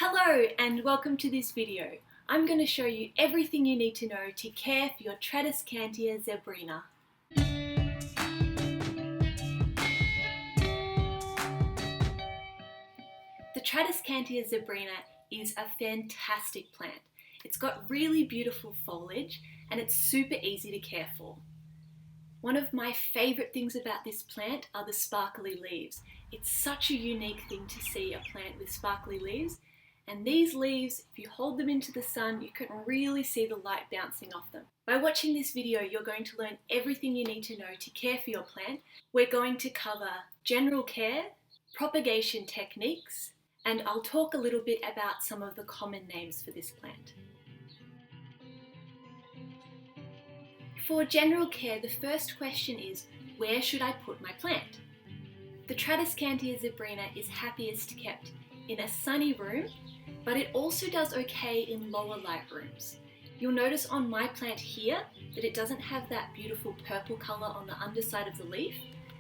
Hello and welcome to this video. I'm going to show you everything you need to know to care for your tradescantia zebrina. The tradescantia zebrina is a fantastic plant. It's got really beautiful foliage and it's super easy to care for. One of my favourite things about this plant are the sparkly leaves. It's such a unique thing to see a plant with sparkly leaves. And these leaves, if you hold them into the sun, you can really see the light bouncing off them. By watching this video, you're going to learn everything you need to know to care for your plant. We're going to cover general care, propagation techniques, and I'll talk a little bit about some of the common names for this plant. For general care, the first question is, where should I put my plant? The tradescantia zebrina is happiest kept in a sunny room, but it also does okay in lower light rooms. You'll notice on my plant here that it doesn't have that beautiful purple colour on the underside of the leaf,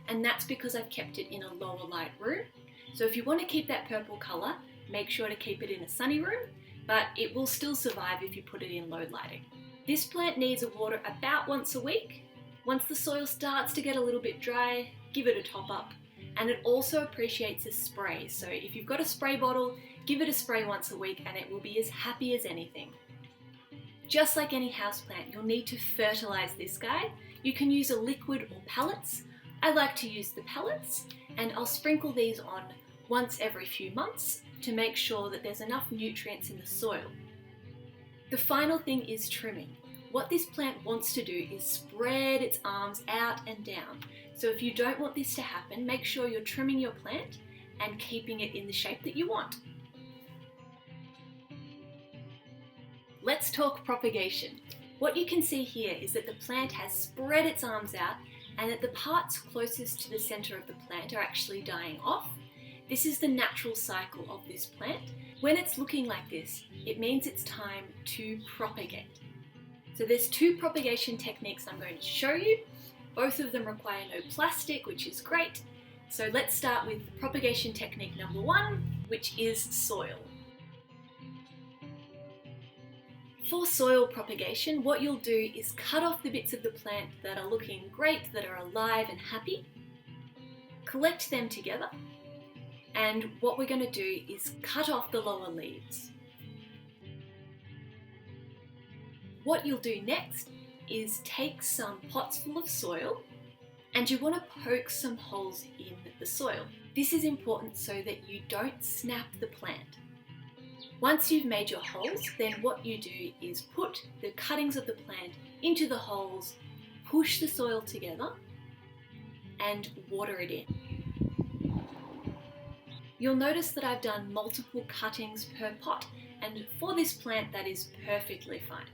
and that's because I've kept it in a lower light room. So if you want to keep that purple colour, make sure to keep it in a sunny room, but it will still survive if you put it in low lighting. This plant needs a water about once a week. Once the soil starts to get a little bit dry, give it a top up. And it also appreciates a spray, so if you've got a spray bottle, give it a spray once a week and it will be as happy as anything. Just like any houseplant, you'll need to fertilise this guy. You can use a liquid or pellets. I like to use the pellets, and I'll sprinkle these on once every few months to make sure that there's enough nutrients in the soil. The final thing is trimming. What this plant wants to do is spread its arms out and down. So if you don't want this to happen, make sure you're trimming your plant and keeping it in the shape that you want. Let's talk propagation. What you can see here is that the plant has spread its arms out and that the parts closest to the centre of the plant are actually dying off. This is the natural cycle of this plant. When it's looking like this, it means it's time to propagate. So there's two propagation techniques I'm going to show you. Both of them require no plastic, which is great. So let's start with propagation technique number one, which is soil. For soil propagation, what you'll do is cut off the bits of the plant that are looking great, that are alive and happy, collect them together, and what we're going to do is cut off the lower leaves. What you'll do next is take some pots full of soil and you want to poke some holes in the soil. This is important so that you don't snap the plant. Once you've made your holes, then what you do is put the cuttings of the plant into the holes, push the soil together and water it in. You'll notice that I've done multiple cuttings per pot, and for this plant that is perfectly fine.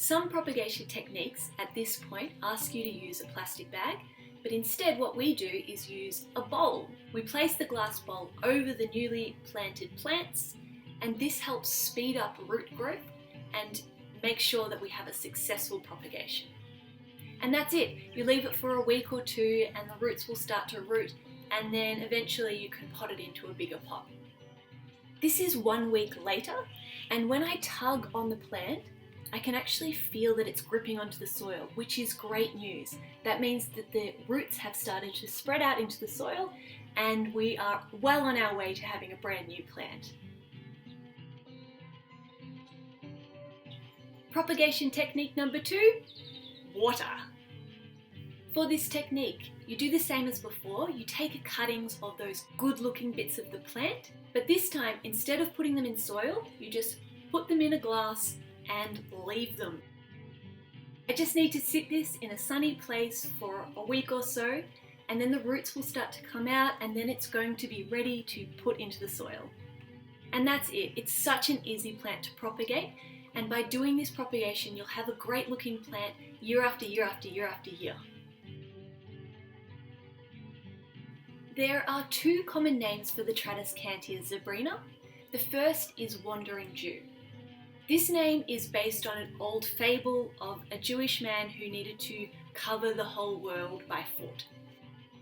Some propagation techniques at this point ask you to use a plastic bag, but instead what we do is use a bowl. We place the glass bowl over the newly planted plants, and this helps speed up root growth and make sure that we have a successful propagation. And that's it. You leave it for a week or two and the roots will start to root, and then eventually you can pot it into a bigger pot. This is 1 week later, and when I tug on the plant, I can actually feel that it's gripping onto the soil, which is great news. That means that the roots have started to spread out into the soil and we are well on our way to having a brand new plant. Propagation technique number two, water. For this technique, you do the same as before. You take cuttings of those good looking bits of the plant, but this time, instead of putting them in soil, you just put them in a glass and leave them. I just need to sit this in a sunny place for a week or so, and then the roots will start to come out and then it's going to be ready to put into the soil. And that's it. It's such an easy plant to propagate, and by doing this propagation you'll have a great looking plant year after year after year after year. There are two common names for the tradescantia zebrina. The first is wandering Jew. This name is based on an old fable of a Jewish man who needed to cover the whole world by foot.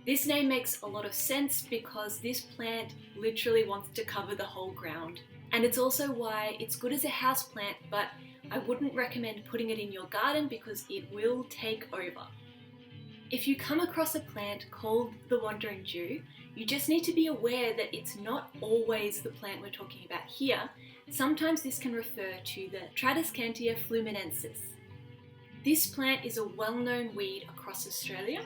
This name makes a lot of sense because this plant literally wants to cover the whole ground And it's also why it's good as a houseplant, but I wouldn't recommend putting it in your garden because it will take over. If you come across a plant called the wandering Jew, you just need to be aware that it's not always the plant we're talking about here. Sometimes this can refer to the Tradescantia fluminensis. This plant is a well-known weed across Australia.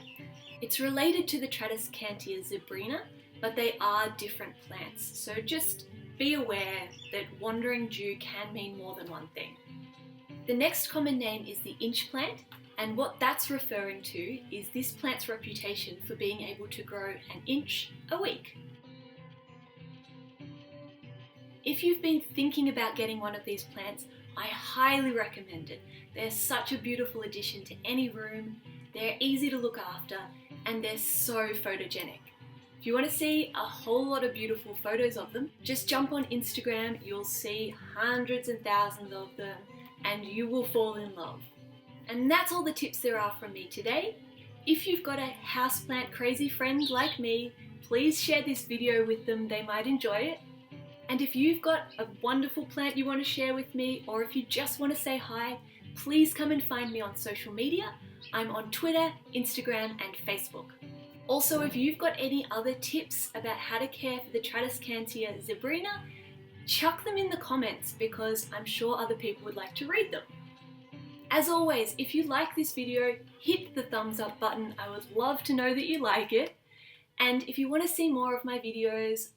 It's related to the Tradescantia zebrina, but they are different plants, so just be aware that wandering Jew can mean more than one thing. The next common name is the inch plant, and what that's referring to is this plant's reputation for being able to grow an inch a week. If you've been thinking about getting one of these plants, I highly recommend it. They're such a beautiful addition to any room, they're easy to look after, and they're so photogenic. If you want to see a whole lot of beautiful photos of them, just jump on Instagram, you'll see hundreds and thousands of them, and you will fall in love. And that's all the tips there are from me today. If you've got a houseplant crazy friend like me, please share this video with them, they might enjoy it. And if you've got a wonderful plant you want to share with me, or if you just want to say hi, please come and find me on social media. I'm on Twitter, Instagram, and Facebook. Also, if you've got any other tips about how to care for the Tradescantia zebrina, chuck them in the comments because I'm sure other people would like to read them. As always, if you like this video, hit the thumbs up button. I would love to know that you like it. And if you want to see more of my videos,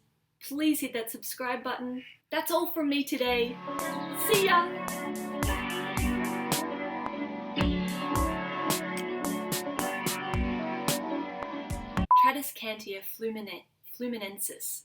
please hit that subscribe button. That's all from me today. See ya! Tradescantia fluminensis.